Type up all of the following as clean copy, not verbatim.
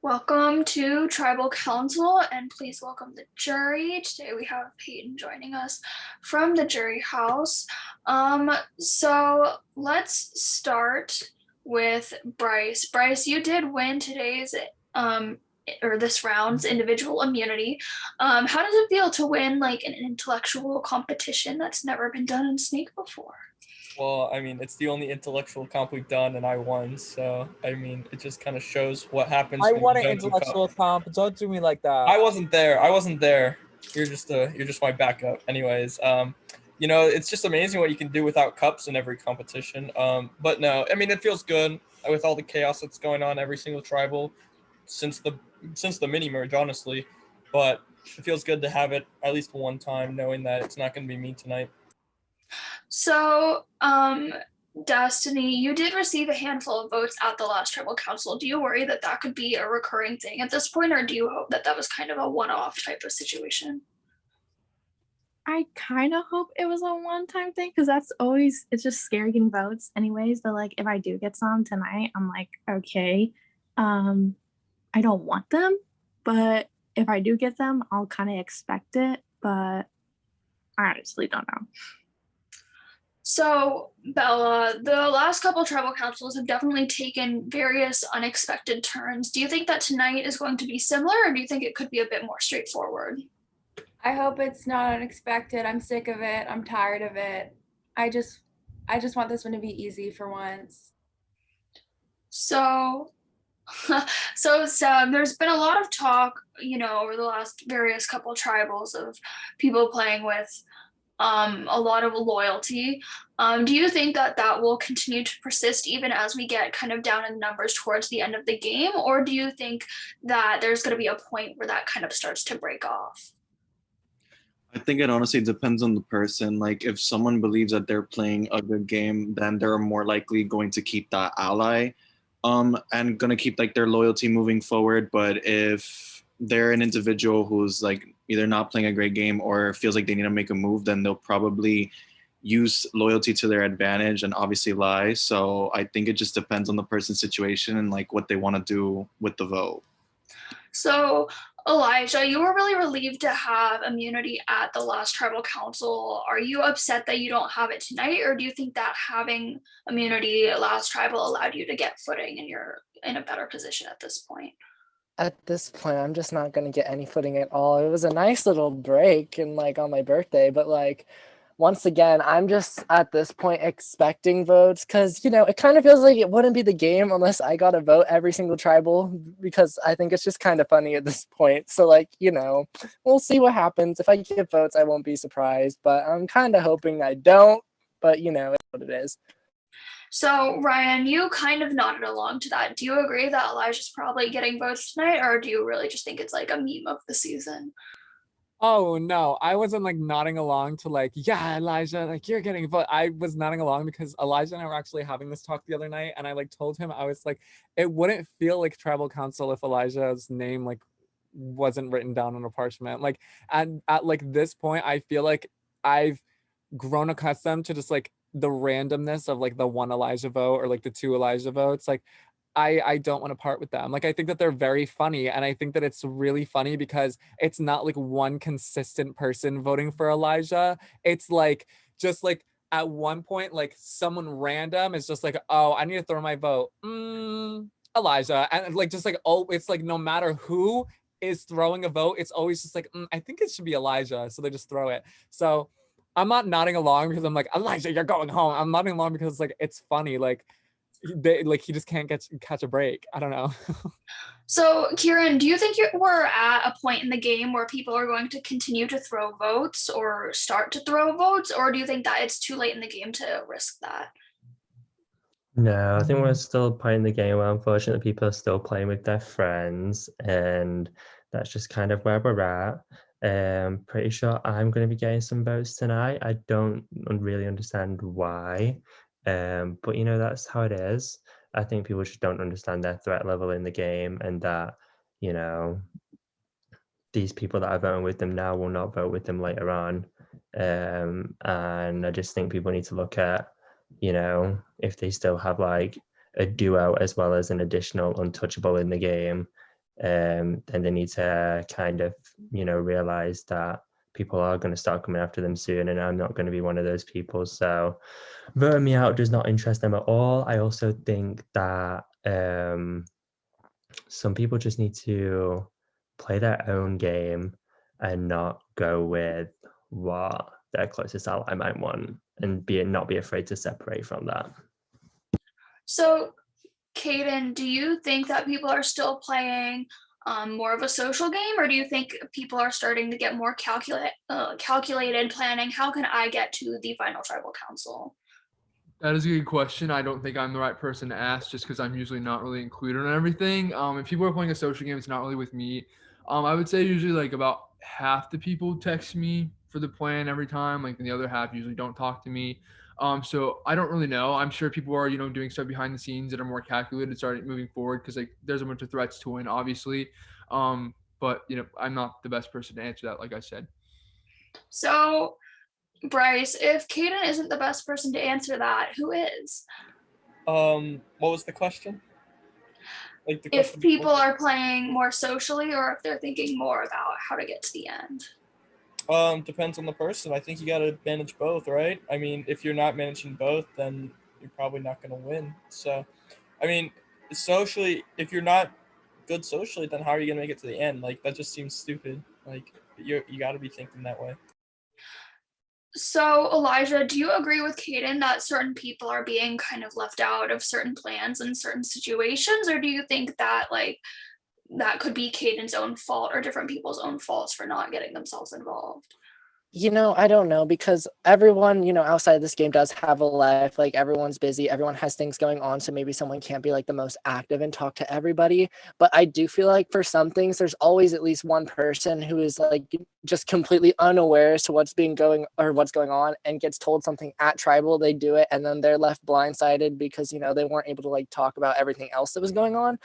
Welcome to Tribal Council, and please welcome the jury. Today we have Peyton joining us from the jury house. So let's start with Bryce. Bryce, you did win today's or this round's individual immunity. How does it feel to win like an intellectual competition that's never been done in Snake before? Well, I mean, it's the only intellectual comp we've done, and I won. So, I mean, it just kind of shows what happens I when you want an don't do comp. intellectual comp. Don't do me like that. I wasn't there. I wasn't there. You're just my backup. Anyways, it's just amazing what you can do without cups in every competition. But no, I mean, it feels good with all the chaos that's going on every single tribal since the mini merge, honestly. But it feels good to have it at least one time, knowing that it's not going to be me tonight. So, Destiny, you did receive a handful of votes at the last tribal council. Do you worry that that could be a recurring thing at this point, or do you hope that that was kind of a one-off type of situation? I kind of hope it was a one-time thing because it's just scary getting votes anyways. But like if I do get some tonight, I'm like, okay, I don't want them, but if I do get them, I'll kind of expect it, but I honestly don't know. So, Bella, the last couple tribal councils have definitely taken various unexpected turns. Do you think that tonight is going to be similar, or do you think it could be a bit more straightforward? I hope it's not unexpected. I'm sick of it. I'm tired of it. I just want this one to be easy for once. So, so Sam, there's been a lot of talk, over the last various couple tribals of people playing with a lot of loyalty. Do you think that that will continue to persist even as we get kind of down in numbers towards the end of the game, or do you think that there's going to be a point where that kind of starts to break off? I think it honestly depends on the person. Like, if someone believes that they're playing a good game, then they're more likely going to keep that ally, and gonna keep like their loyalty moving forward. But if they're an individual who's like either not playing a great game or feels like they need to make a move, then they'll probably use loyalty to their advantage and obviously lie. So I think it just depends on the person's situation and like what they want to do with the vote. So, Elijah, you were really relieved to have immunity at the last tribal council. Are you upset that you don't have it tonight, or do you think that having immunity at last tribal allowed you to get footing and you're in a better position at this point? At this point, I'm just not gonna get any footing at all. It was a nice little break and like on my birthday, but like once again, I'm just at this point expecting votes because it kind of feels like it wouldn't be the game unless I got a vote every single tribal because I think it's just kind of funny at this point. So like, we'll see what happens. If I get votes, I won't be surprised, but I'm kind of hoping I don't, but it's what it is. So, Ryan, you kind of nodded along to that. Do you agree that Elijah's probably getting votes tonight, or do you really just think it's like a meme of the season? Oh no, I wasn't like nodding along to like, yeah, Elijah, like you're getting a vote. I was nodding along because Elijah and I were actually having this talk the other night, and I like told him I was like, it wouldn't feel like tribal council if Elijah's name like wasn't written down on a parchment. Like at like this point, I feel like I've grown accustomed to just like the randomness of like the one Elijah vote or like the two Elijah votes. Like I don't want to part with them. Like I think that they're very funny, and I think that it's really funny because it's not like one consistent person voting for Elijah. It's like just like at one point like someone random is just like, oh, I need to throw my vote. Elijah. And like just like, oh, it's like no matter who is throwing a vote, it's always just like, I think it should be Elijah. So they just throw it. So I'm not nodding along because I'm like, Elijah, you're going home. I'm nodding along because like it's funny. Like he just can't catch a break. I don't know. So, Kieran, do you think we're at a point in the game where people are going to continue to throw votes or start to throw votes, or do you think that it's too late in the game to risk that? No, I think we're still playing the game where unfortunately people are still playing with their friends, and that's just kind of where we're at. Pretty sure I'm going to be getting some votes tonight. I don't really understand why, but that's how it is. I think people just don't understand their threat level in the game, and that these people that are voting with them now will not vote with them later on. And I just think people need to look at if they still have like a duo as well as an additional untouchable in the game, then they need to kind of, realize that people are going to start coming after them soon, and I'm not going to be one of those people. So voting me out does not interest them at all. I also think that some people just need to play their own game and not go with what their closest ally might want, and not be afraid to separate from that. So, Kaden, do you think that people are still playing more of a social game, or do you think people are starting to get more calculated, planning? How can I get to the final tribal council? That is a good question. I don't think I'm the right person to ask, just because I'm usually not really included in everything. If people are playing a social game, it's not really with me. I would say usually like about half the people text me for the plan every time, like, and the other half usually don't talk to me. So I don't really know. I'm sure people are, doing stuff behind the scenes that are more calculated, starting moving forward, because like there's a bunch of threats to win, obviously. But I'm not the best person to answer that, like I said. So, Bryce, if Kaden isn't the best person to answer that, who is? What was the question? Like if people are playing more socially, or if they're thinking more about how to get to the end. Depends on the person. I think you got to manage both, right? I mean, if you're not managing both, then you're probably not going to win. So, I mean, socially, if you're not good socially, then how are you going to make it to the end? Like, that just seems stupid. Like, you got to be thinking that way. So, Elijah, do you agree with Kaden that certain people are being kind of left out of certain plans in certain situations, or do you think that that could be Kaden's own fault or different people's own faults for not getting themselves involved? I don't know, because everyone, outside this game does have a life. Like, everyone's busy, everyone has things going on, so maybe someone can't be like the most active and talk to everybody. But I do feel like for some things, there's always at least one person who is like just completely unaware as to what's going on, and gets told something at tribal, they do it, and then they're left blindsided because they weren't able to like talk about everything else that was going on.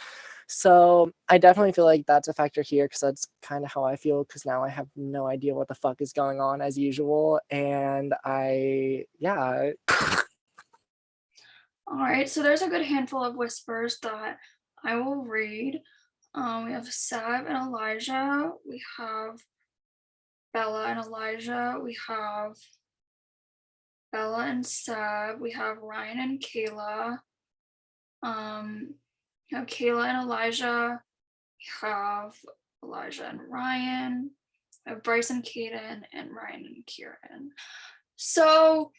So I definitely feel like that's a factor here, because that's kind of how I feel, because now I have no idea what the fuck is going on as usual. And yeah. All right, so there's a good handful of whispers that I will read. We have Seb and Elijah. We have Bella and Elijah. We have Bella and Seb. We have Ryan and Kayla. We have Kayla and Elijah. We have Elijah and Ryan. We have Bryce and Kaden, and Ryan and Kieran. So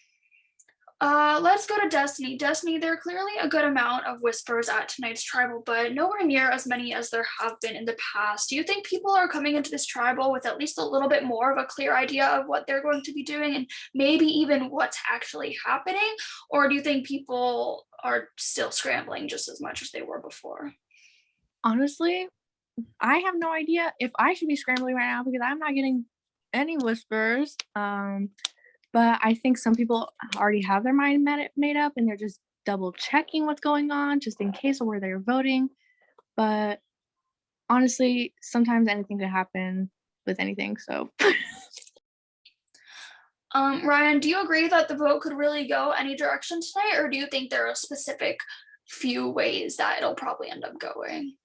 let's go to Destiny. Destiny, there are clearly a good amount of whispers at tonight's tribal, but nowhere near as many as there have been in the past. Do you think people are coming into this tribal with at least a little bit more of a clear idea of what they're going to be doing, and maybe even what's actually happening? Or do you think people are still scrambling just as much as they were before? Honestly, I have no idea if I should be scrambling right now, because I'm not getting any whispers. But I think some people already have their mind made up, and they're just double checking what's going on just in case of where they're voting. But honestly, sometimes anything could happen with anything. So Ryan, do you agree that the vote could really go any direction tonight, or do you think there are specific few ways that it'll probably end up going?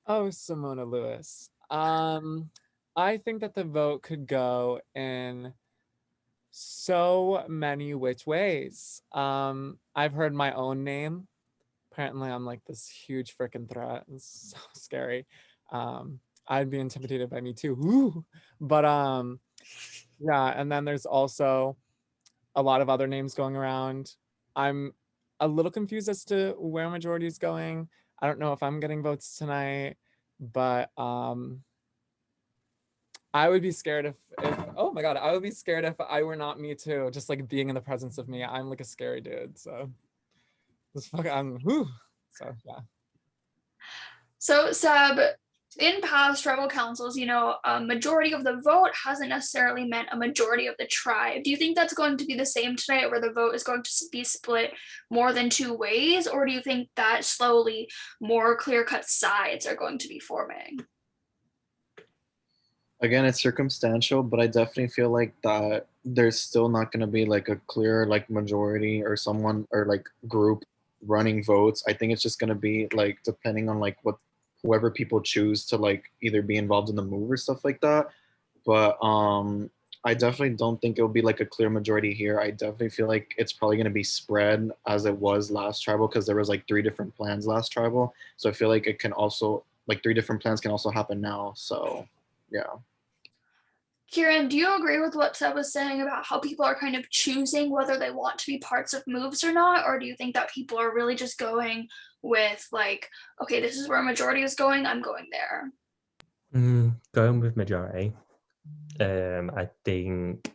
Oh, Simona Lewis. I think that the vote could go in so many which ways. I've heard my own name. Apparently I'm like this huge freaking threat. It's so scary. I'd be intimidated by me too. Ooh. But yeah, and then there's also a lot of other names going around. I'm a little confused as to where majority is going. I don't know if I'm getting votes tonight, but I would be scared if oh my god, I would be scared if I were not me too, just like being in the presence of me. I'm like a scary dude, so this fuck so yeah. So Seb, in past tribal councils, a majority of the vote hasn't necessarily meant a majority of the tribe. Do you think that's going to be the same tonight, where the vote is going to be split more than two ways, or do you think that slowly more clear-cut sides are going to be forming? Again, it's circumstantial, but I definitely feel like that there's still not going to be like a clear like majority or someone or like group running votes. I think it's just going to be like depending on like whoever people choose to like either be involved in the move or stuff like that. But I definitely don't think it'll be like a clear majority here. I definitely feel like it's probably going to be spread as it was last tribal, because there was like 3 different plans last tribal. So I feel like it can also like 3 different plans can also happen now. So yeah. Kieran, do you agree with what Seb was saying about how people are kind of choosing whether they want to be parts of moves or not? Or do you think that people are really just going with like, okay, this is where a majority is going, I'm going there? Going with majority. I think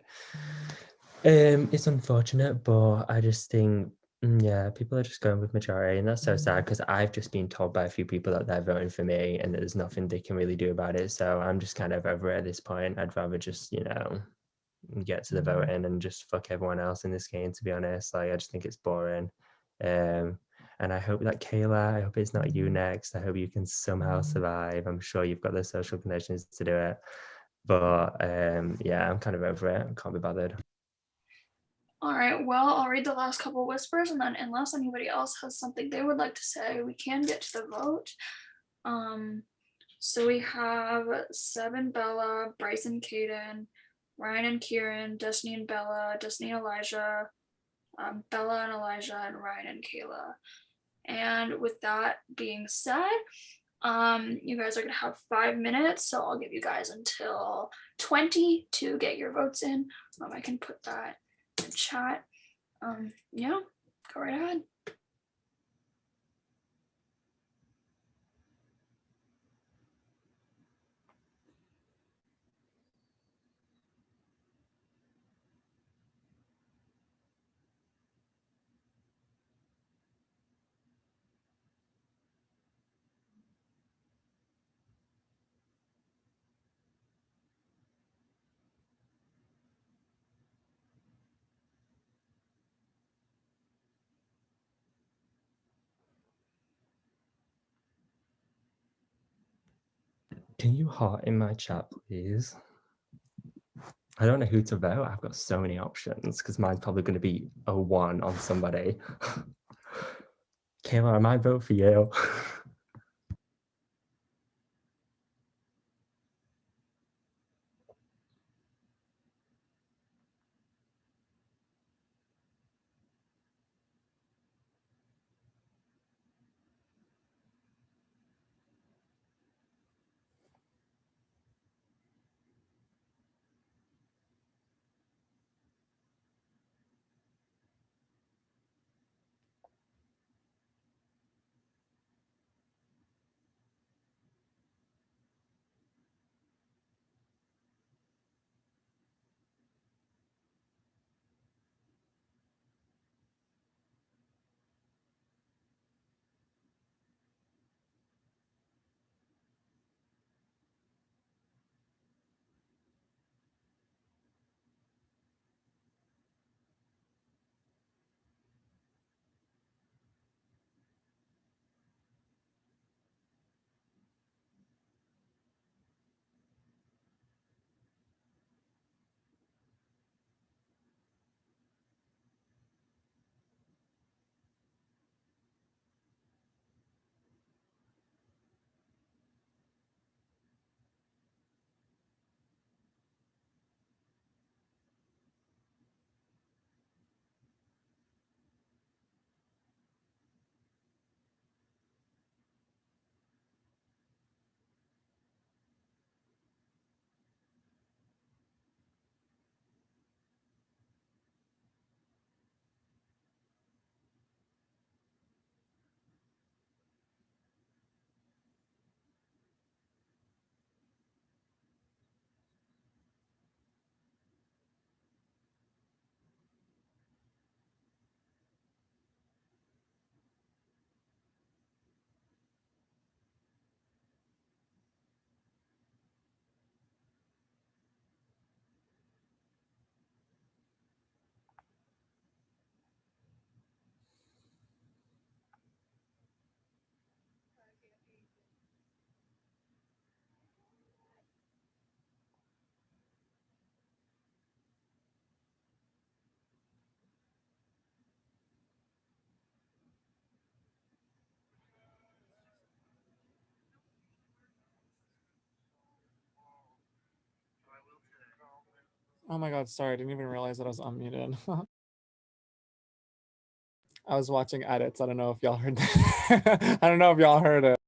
it's unfortunate, but I just think, yeah, people are just going with majority, and that's so sad because I've just been told by a few people that they're voting for me, and there's nothing they can really do about it. So I'm just kind of over it at this point. I'd rather just, get to the voting and just fuck everyone else in this game, to be honest. Like, I just think it's boring. And I hope that Kayla, I hope it's not you next. I hope you can somehow survive. I'm sure you've got the social connections to do it. But yeah, I'm kind of over it. I can't be bothered. All right, well, I'll read the last couple whispers, and then unless anybody else has something they would like to say, we can get to the vote. So we have Seb and Bella, Bryce and Kaden, Ryan and Kieran, Destiny and Bella, Destiny and Elijah, Bella and Elijah, and Ryan and Kayla. And with that being said, you guys are gonna have 5 minutes, so I'll give you guys until 20 to get your votes in. I can put that in the chat. Yeah, go right ahead. Can you heart in my chat, please? I don't know who to vote. I've got so many options because mine's probably going to be a 1 on somebody. Kayla, I might vote for you. Oh my god, sorry, I didn't even realize that I was unmuted. I was watching edits. I don't know if y'all heard that. I don't know if y'all heard it.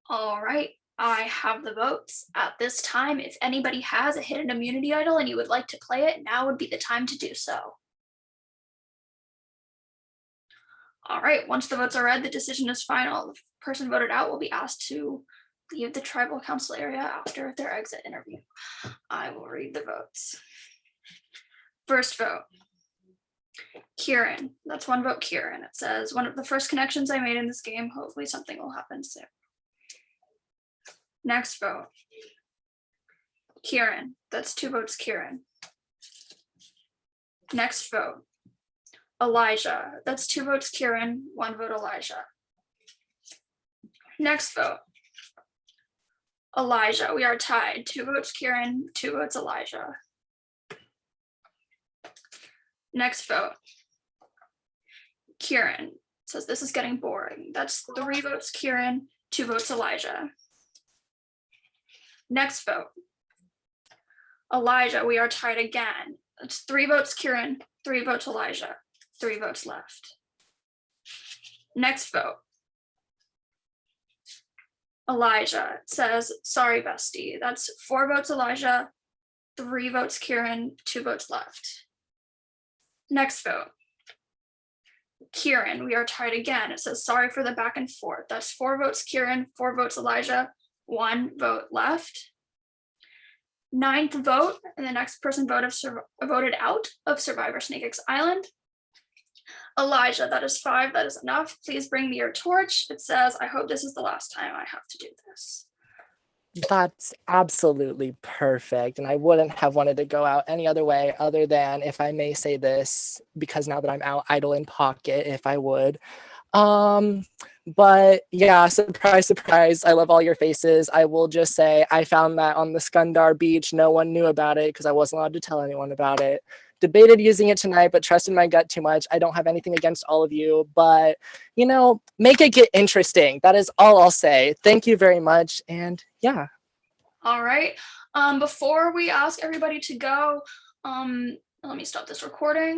All right, I have the votes. At this time, if anybody has a hidden immunity idol and you would like to play it, now would be the time to do so. All right, once the votes are read, the decision is final. The person voted out will be asked to leave the tribal council area after their exit interview. I will read the votes. First vote, Kieran. That's one vote, Kieran. It says, one of the first connections I made in this game. Hopefully something will happen soon. Next vote, Kieran. That's two votes, Kieran. Next vote, Ilijah. That's two votes, Kieran, one vote, Ilijah. Next vote, Ilijah. We are tied. Two votes, Kieran, two votes, Ilijah. Next vote, Kieran. Says this is getting boring. That's three votes, Kieran, two votes, Ilijah. Next vote, Ilijah. We are tied again. It's three votes, Kieran, three votes, Ilijah. Three votes left. Next vote, Ilijah. It says, sorry, bestie. That's four votes, Ilijah, three votes, Kieran, two votes left. Next vote, Kieran. We are tied again. It says, sorry for the back and forth. That's four votes, Kieran, four votes, Ilijah, one vote left. Ninth vote, and the next person voted out of Survivor Snake X Island. Ilijah, that is five. That is enough. Please bring me your torch. It says, I hope this is the last time I have to do this. That's absolutely perfect. And I wouldn't have wanted to go out any other way other than, if I may say this, because now that I'm out, idle in pocket, if I would. But yeah, surprise, surprise. I love all your faces. I will just say I found that on the Skundar beach. No one knew about it because I wasn't allowed to tell anyone about it. Debated using it tonight, but trusted my gut too much. I don't have anything against all of you, but make it get interesting. That is all I'll say. Thank you very much. And yeah. All right. Before we ask everybody to go, let me stop this recording.